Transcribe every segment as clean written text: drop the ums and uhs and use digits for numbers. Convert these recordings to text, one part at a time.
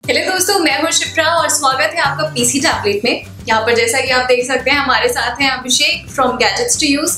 Hello दोस्तों, मैं हूं शिप्रा और स्वागत है आपका पीसी टैबलेट में। यहाँ पर जैसा कि आप देख सकते हैं हमारे साथ हैं Abhishek from gadgets to use.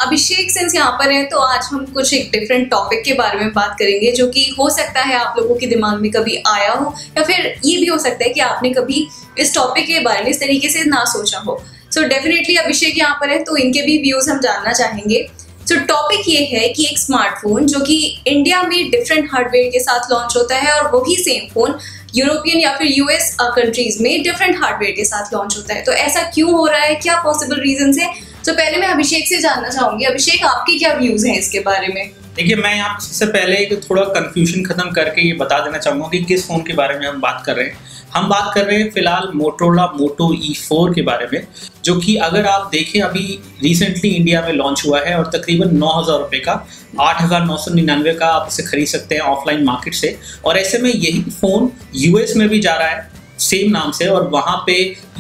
Abhishek सिंस यहाँ पर है तो आज हम कुछ एक डिफरेंट टॉपिक के बारे में बात करेंगे जो कि हो सकता है आप लोगों के दिमाग में कभी आया हो या फिर ये भी हो सकता है कि आपने कभी इस टॉपिक के बारे में इस तरीके से ना सोचा हो। सो डेफिनेटली अभिषेक यहाँ पर है तो इनके भी व्यूज हम जानना चाहेंगे। तो टॉपिक ये है कि एक स्मार्टफोन जो कि इंडिया में डिफरेंट हार्डवेयर के साथ लॉन्च होता है और वही सेम फोन यूरोपियन या फिर यूएस कंट्रीज में डिफरेंट हार्डवेयर के साथ लॉन्च होता है। तो ऐसा क्यों हो रहा है, क्या पॉसिबल रीजंस है? तो पहले मैं अभिषेक से जानना चाहूंगी, अभिषेक आपके क्या व्यूज हैं इसके बारे में? देखिए, मैं यहाँ सबसे पहले थोड़ा कंफ्यूजन खत्म करके ये बता देना चाहूँगा कि किस फ़ोन के बारे में हम बात कर रहे हैं। हम बात कर रहे हैं फिलहाल मोटोरोला मोटो E4 के बारे में, जो कि अगर आप देखें अभी रिसेंटली इंडिया में लॉन्च हुआ है और तकरीबन 9,000 रुपये का, 8,999 का आप इसे खरीद सकते हैं ऑफलाइन मार्केट से। और ऐसे में यही फ़ोन यूएस में भी जा रहा है सेम नाम से और वहाँ पे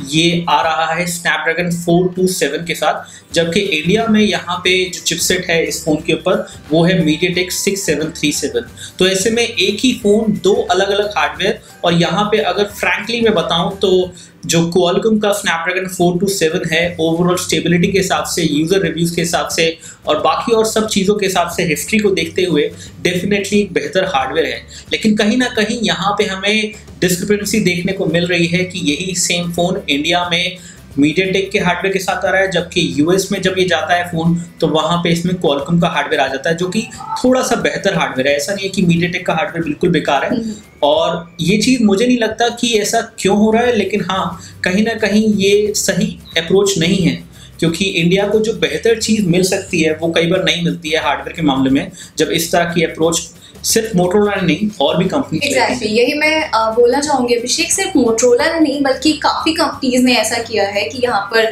ये आ रहा है स्नैपड्रैगन 427 के साथ, जबकि इंडिया में यहाँ पे जो चिपसेट है इस फ़ोन के ऊपर वो है मीडियाटेक 6737। तो ऐसे में एक ही फ़ोन, दो अलग अलग हार्डवेयर। और यहाँ पे अगर फ्रैंकली मैं बताऊँ तो जो क्वालकॉम का स्नैपड्रैगन 427 है, ओवरऑल स्टेबिलिटी के हिसाब से, यूज़र रिव्यूज़ के हिसाब से और बाकी और सब चीज़ों के हिसाब से, हिस्ट्री को देखते हुए डेफिनेटली एक बेहतर हार्डवेयर है। लेकिन कहीं ना कहीं यहाँ पे हमें डिस्क्रिपेंसी देखने को मिल रही है कि यही सेम फ़ोन इंडिया में मीडियाटेक के हार्डवेयर के साथ आ रहा है, जबकि यूएस में जब ये जाता है फ़ोन तो वहाँ पे इसमें क्वालकॉम का हार्डवेयर आ जाता है, जो कि थोड़ा सा बेहतर हार्डवेयर है। ऐसा नहीं है कि मीडियाटेक का हार्डवेयर बिल्कुल बेकार है। और ये चीज़ मुझे नहीं लगता कि ऐसा क्यों हो रहा है, लेकिन हाँ, कहीं ना कहीं ये सही अप्रोच नहीं है, क्योंकि इंडिया को जो बेहतर चीज़ मिल सकती है वो कई बार नहीं मिलती है हार्डवेयर के मामले में, जब इस तरह की अप्रोच सिर्फ मोटोरोला नहीं और भी कंपनी। एग्जैक्टली यही मैं बोलना चाहूंगी अभिषेक, सिर्फ मोटोरोला ने नहीं बल्कि काफ़ी कंपनीज ने ऐसा किया है कि यहाँ पर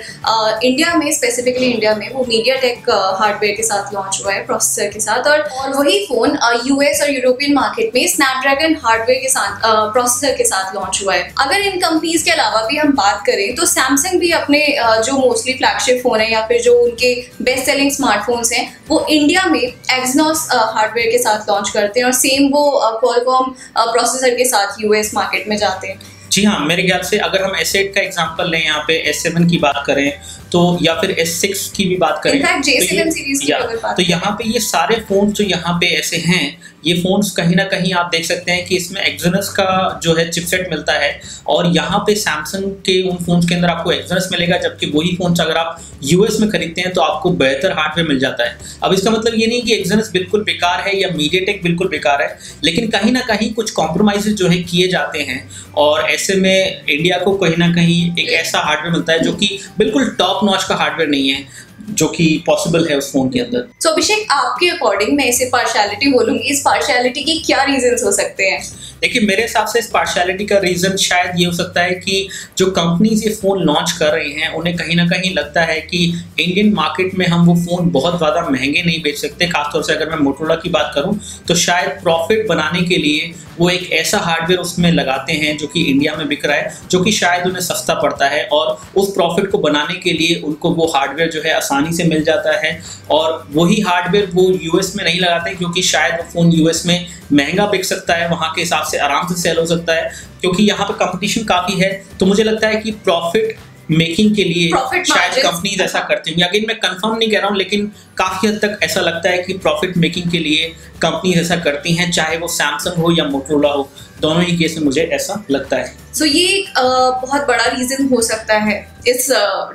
इंडिया में, स्पेसिफिकली इंडिया में वो मीडियाटेक हार्डवेयर के साथ लॉन्च हुआ है, प्रोसेसर के साथ। और वही फ़ोन यूएस और यूरोपियन मार्केट में स्नैपड्रैगन हार्डवेयर के साथ, प्रोसेसर के साथ लॉन्च हुआ है। अगर इन कंपनीज के अलावा भी हम बात करें तो सैमसंग भी अपने जो मोस्टली फ्लैगशिप फ़ोन है या फिर जो उनके बेस्ट सेलिंग स्मार्टफोन्स हैं वो इंडिया में एक्सनॉस हार्डवेयर के साथ लॉन्च करते हैं और सेम वो क्वालकॉम प्रोसेसर के साथ यूएस मार्केट में जाते हैं। जी हाँ, मेरे ख्याल से अगर हम S8 का एग्जांपल लें, यहाँ पे S7 की बात करें तो, या फिर S6 की भी बात करें, J7 सीरीज की अगर बात तो यहाँ पे ये सारे फोन जो यहाँ पे ऐसे हैं, ये फोन्स कहीं ना कहीं आप देख सकते हैं कि इसमें एक्सोनस का जो है चिपसेट मिलता है। और यहाँ पे सैमसंग के उन फोन्स के अंदर आपको एक्सोनस मिलेगा, जबकि वही फोन्स अगर आप यूएस में खरीदते हैं तो आपको बेहतर हार्डवेयर मिल जाता है। अब इसका मतलब ये नहीं कि एक्सोनस बिल्कुल बेकार है या मीडियाटेक बिल्कुल बेकार है, लेकिन कहीं ना कहीं कुछ कॉम्प्रोमाइज़ जो है किए जाते हैं और ऐसे में इंडिया को कहीं ना कहीं एक ऐसा हार्डवेयर मिलता है जो कि बिल्कुल टॉप नॉच का हार्डवेयर नहीं है, जो कि पॉसिबल है उस फोन के अंदर। तो अभिषेक, आपके अकॉर्डिंग मैं इसे पार्शियलिटी बोलूंगी, इस पार्शियलिटी के क्या रीजंस हो सकते हैं? देखिए, मेरे हिसाब से इस पार्शियलिटी का रीज़न शायद ये हो सकता है कि जो कंपनीज ये फ़ोन लॉन्च कर रही हैं उन्हें कहीं ना कहीं लगता है कि इंडियन मार्केट में हम वो फ़ोन बहुत ज़्यादा महंगे नहीं बेच सकते। खासतौर से अगर मैं मोटोरोला की बात करूं तो शायद प्रॉफिट बनाने के लिए वो एक ऐसा हार्डवेयर उसमें लगाते हैं जो कि इंडिया में बिक रहा है, जो कि शायद उन्हें सस्ता पड़ता है और उस प्रॉफिट को बनाने के लिए उनको वो हार्डवेयर जो है आसानी से मिल जाता है। और वही हार्डवेयर वो यूएस में नहीं लगाते क्योंकि शायद वो फ़ोन यूएस में महंगा बिक सकता है, वहाँ के हिसाब से आराम से सेल हो सकता है क्योंकि यहाँ पे कंपटीशन काफ़ी है। तो मुझे लगता है कि प्रॉफिट मेकिंग के लिए शायद कंपनीज ऐसा करती होंगी। अगेन मैं कंफर्म नहीं कह रहा हूँ, लेकिन काफ़ी हद तक ऐसा लगता है कि प्रॉफिट मेकिंग के लिए कंपनीज ऐसा करती हैं, चाहे वो सैमसंग हो या मोटोरोला हो, दोनों ही केस में मुझे ऐसा लगता है। सो ये बहुत बड़ा रीजन हो सकता है इस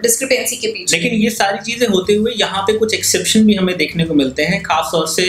डिस्क्रिपेंसी के पीछे। लेकिन ये सारी चीज़ें होते हुए यहाँ पे कुछ एक्सेप्शन भी हमें देखने को मिलते हैं, खास तौर से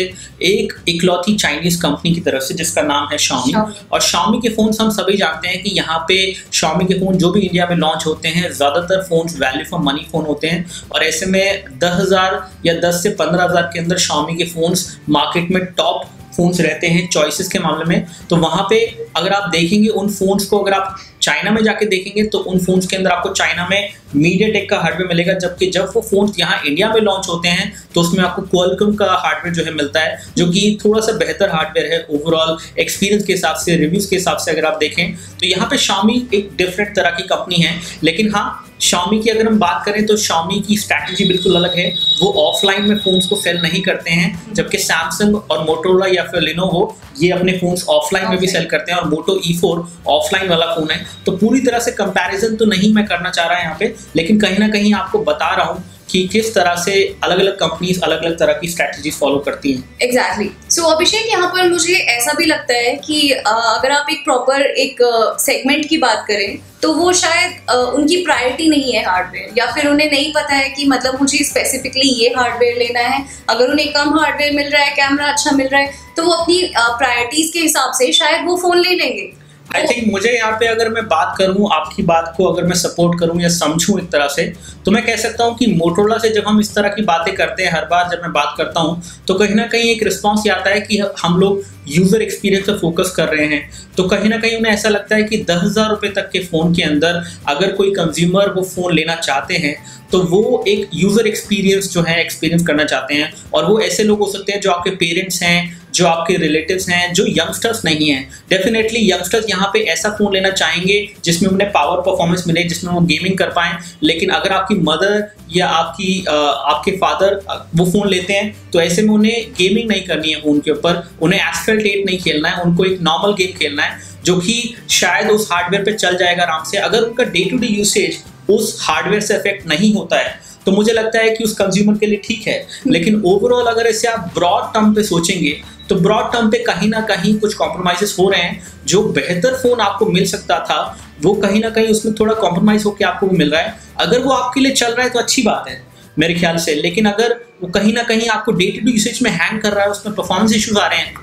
एक इकलौती चाइनीज कंपनी की तरफ से जिसका नाम है Xiaomi। और Xiaomi के फ़ोन्स हम सभी जानते हैं कि यहाँ पे Xiaomi के फ़ोन जो भी इंडिया में लॉन्च होते हैं ज़्यादातर phones value for money phone होते हैं। और ऐसे में 10,000 या 10 से 15,000 के अंदर Xiaomi के फ़ोन्स मार्केट में टॉप फोन्स रहते हैं चॉइसेस के मामले में। तो वहाँ पे अगर आप देखेंगे उन फोन्स को, अगर आप चाइना में जाके देखेंगे तो उन फोन्स के अंदर आपको चाइना में मीडियाटेक का हार्डवेयर मिलेगा, जबकि जब वो फोन यहाँ इंडिया में लॉन्च होते हैं तो उसमें आपको क्वालकॉम का हार्डवेयर जो है मिलता है, जो कि थोड़ा सा बेहतर हार्डवेयर है ओवरऑल एक्सपीरियंस के हिसाब से, रिव्यूज के हिसाब से अगर आप देखें तो यहाँ पे Xiaomi एक डिफरेंट तरह की कंपनी है। लेकिन हाँ, Xiaomi की अगर हम बात करें तो Xiaomi की स्ट्रैटेजी बिल्कुल अलग है। वो ऑफलाइन में फोन्स को सेल नहीं करते हैं, जबकि सैमसंग और मोटोरोला या फिर Lenovo ये अपने फोन्स ऑफलाइन में भी सेल करते हैं, और Moto E4 ऑफलाइन वाला फोन है। तो पूरी तरह से कंपैरिजन तो नहीं मैं करना चाह रहा यहाँ पे, लेकिन कहीं ना कहीं आपको बता रहा हूँ कि किस तरह से अलग अलग कंपनीज अलग अलग तरह की स्ट्रैटेजी फॉलो करती हैं। एग्जैक्टली। सो अभिषेक, यहाँ पर मुझे ऐसा भी लगता है कि अगर आप एक प्रॉपर एक सेगमेंट की बात करें तो वो शायद उनकी प्रायोरिटी नहीं है हार्डवेयर, या फिर उन्हें नहीं पता है कि मतलब मुझे स्पेसिफिकली ये हार्डवेयर लेना है। अगर उन्हें कम हार्डवेयर मिल रहा है, कैमरा अच्छा मिल रहा है, तो वो अपनी प्रायोरिटीज के हिसाब से शायद वो फोन ले लेंगे। आई थिंक मुझे यहाँ पे अगर मैं बात करूँ, आपकी बात को अगर मैं सपोर्ट करूँ या समझूँ एक तरह से, तो मैं कह सकता हूँ कि मोटोरोला से जब हम इस तरह की बातें करते हैं, हर बार जब मैं बात करता हूँ तो कहीं ना कहीं एक रिस्पॉन्स ये आता है कि हम लोग यूज़र एक्सपीरियंस पर फोकस कर रहे हैं। तो कहीं ना कहीं उन्हें ऐसा लगता है कि 10,000 रुपये तक के फ़ोन के अंदर अगर कोई कंज्यूमर वो फ़ोन लेना चाहते हैं तो वो एक यूज़र एक्सपीरियंस जो है एक्सपीरियंस करना चाहते हैं। और वो ऐसे लोग हो सकते हैं जो आपके पेरेंट्स हैं, जो आपके रिलेटिव्स हैं, जो यंगस्टर्स नहीं हैं। डेफिनेटली यंगस्टर्स यहाँ पे ऐसा फ़ोन लेना चाहेंगे जिसमें उन्हें पावर परफॉर्मेंस मिले, जिसमें वो गेमिंग कर पाएँ। लेकिन अगर आपकी मदर या आपके फादर वो फ़ोन लेते हैं तो ऐसे में उन्हें गेमिंग नहीं करनी है फ़ोन के ऊपर, उन्हें एसफेल्ट 8 नहीं खेलना है, उनको एक नॉर्मल गेम खेलना है जो कि शायद उस हार्डवेयर पे चल जाएगा आराम से। अगर उनका डे टू डे यूसेज उस हार्डवेयर से अफेक्ट नहीं होता है तो मुझे लगता है कि उस कंज्यूमर के लिए ठीक है। लेकिन ओवरऑल अगर इसे आप ब्रॉड टर्म पे सोचेंगे तो ब्रॉड टर्म पे कहीं ना कहीं कुछ कॉम्प्रोमाइज़ेस हो रहे हैं। जो बेहतर फ़ोन आपको मिल सकता था वो कहीं ना कहीं उसमें थोड़ा कॉम्प्रोमाइज़ होकर आपको मिल रहा है। अगर वो आपके लिए चल रहा है तो अच्छी बात है मेरे ख्याल से, लेकिन अगर वो कहीं ना कहीं आपको डे टू डे यूसेज में हैंग कर रहा है, उसमें परफॉर्मेंस इश्यूज आ रहे हैं,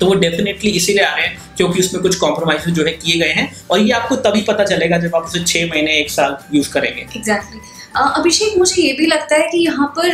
तो वो डेफिनेटली इसीलिए आ रहे हैं क्योंकि उसमें कुछ कॉम्प्रोमाइज़ जो है किए गए हैं। और ये आपको तभी पता चलेगा जब आप उसे 6 महीने 1 साल यूज़ करेंगे। एग्जैक्टली। अभिषेक, मुझे ये भी लगता है कि यहाँ पर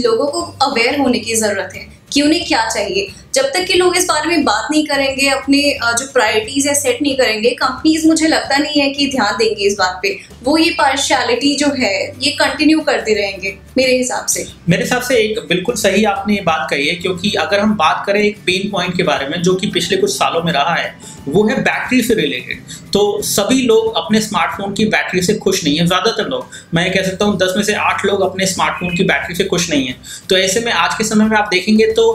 लोगों को अवेयर होने की ज़रूरत है कि उन्हें क्या चाहिए। जब तक कि लोग इस बारे में बात नहीं करेंगे, अपने जो प्रायोरिटीज़ है सेट नहीं करेंगे, कंपनीज मुझे लगता नहीं है कि ध्यान देंगे इस बात पे। वो ये पार्शियलिटी जो है ये कंटिन्यू करते रहेंगे मेरे हिसाब से। मेरे हिसाब से एक बिल्कुल सही आपने ये बात कही है, क्योंकि अगर हम बात करें एक पेन पॉइंट के बारे में जो कि पिछले कुछ सालों में रहा है, वो है बैटरी से रिलेटेड। तो सभी लोग अपने स्मार्टफोन की बैटरी से खुश नहीं है। ज़्यादातर लोग, मैं कह सकता हूँ 10 में से 8 लोग अपने स्मार्टफोन की बैटरी से खुश नहीं है। तो ऐसे में आज के समय में आप देखेंगे तो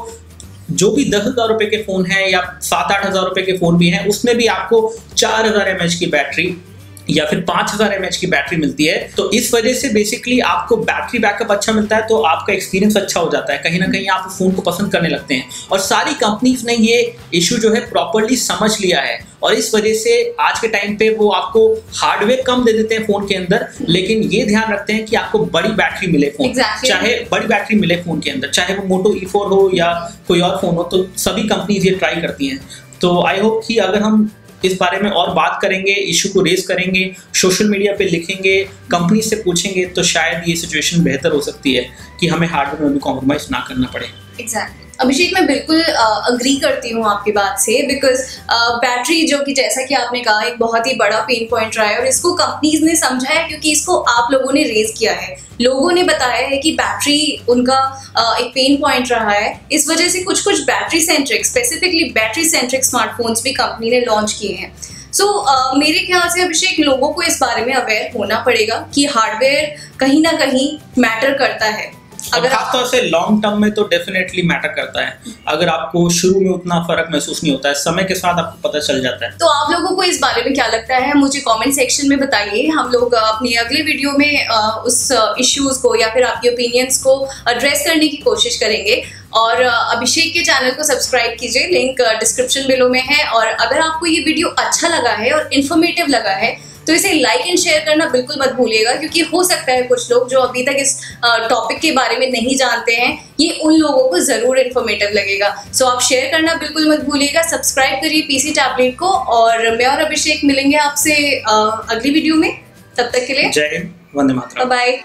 जो भी 10,000 रुपये के फ़ोन है या 7-8 हज़ार रुपये के फ़ोन भी हैं, उसमें भी आपको 4000 mAh की बैटरी या फिर 5000 mAh की बैटरी मिलती है। तो इस वजह से बेसिकली आपको बैटरी बैकअप अच्छा मिलता है, तो आपका एक्सपीरियंस अच्छा हो जाता है। कहीं ना कहीं आप फ़ोन को पसंद करने लगते हैं। और सारी कंपनीज ने ये इशू जो है प्रॉपरली समझ लिया है, और इस वजह से आज के टाइम पे वो आपको हार्डवेयर कम दे देते हैं फ़ोन के अंदर, लेकिन ये ध्यान रखते हैं कि आपको बड़ी बैटरी मिले फ़ोन। चाहे बड़ी बैटरी मिले फ़ोन के अंदर, चाहे वो Moto E4 हो या कोई और फ़ोन हो, तो सभी कंपनीज ये ट्राई करती हैं। तो आई होप कि अगर हम इस बारे में और बात करेंगे, इशू को रेज करेंगे, सोशल मीडिया पे लिखेंगे, कंपनी से पूछेंगे, तो शायद ये सिचुएशन बेहतर हो सकती है कि हमें हार्डवेयर में भी कॉम्प्रोमाइज़ ना करना पड़े। एग्जैक्टली। अभिषेक, मैं बिल्कुल अग्री करती हूँ आपकी बात से, बिकॉज बैटरी जो कि जैसा कि आपने कहा एक बहुत ही बड़ा पेन पॉइंट रहा है, और इसको कंपनीज ने समझा है क्योंकि इसको आप लोगों ने रेज किया है। लोगों ने बताया है कि बैटरी उनका एक पेन पॉइंट रहा है। इस वजह से कुछ battery centric, specifically battery centric smartphones भी कंपनी ने लॉन्च किए हैं। सो मेरे ख्याल से अभिषेक, लोगों को इस बारे में अवेयर होना पड़ेगा कि हार्डवेयर कहीं ना कहीं मैटर करता है। अगर खासतौर से लॉन्ग टर्म में तो डेफिनेटली मैटर करता है। अगर आपको शुरू में उतना फर्क महसूस नहीं होता है, समय के साथ आपको पता चल जाता है। तो आप लोगों को इस बारे में क्या लगता है, मुझे कमेंट सेक्शन में बताइए। हम लोग अपनी अगले वीडियो में उस इश्यूज को या फिर आपके ओपिनियंस को एड्रेस करने की कोशिश करेंगे। और अभिषेक के चैनल को सब्सक्राइब कीजिए, लिंक डिस्क्रिप्शन बिलो में है। और अगर आपको ये वीडियो अच्छा लगा है और इन्फॉर्मेटिव लगा है तो इसे लाइक एंड शेयर करना बिल्कुल मत भूलिएगा, क्योंकि हो सकता है कुछ लोग जो अभी तक इस टॉपिक के बारे में नहीं जानते हैं, ये उन लोगों को जरूर इन्फॉर्मेटिव लगेगा। सो आप शेयर करना बिल्कुल मत भूलिएगा। सब्सक्राइब करिए पीसी टैबलेट को, और मैं और अभिषेक मिलेंगे आपसे अगली वीडियो में। तब तक के लिए जय हिंद, वंदे मातरम, बाय बाय।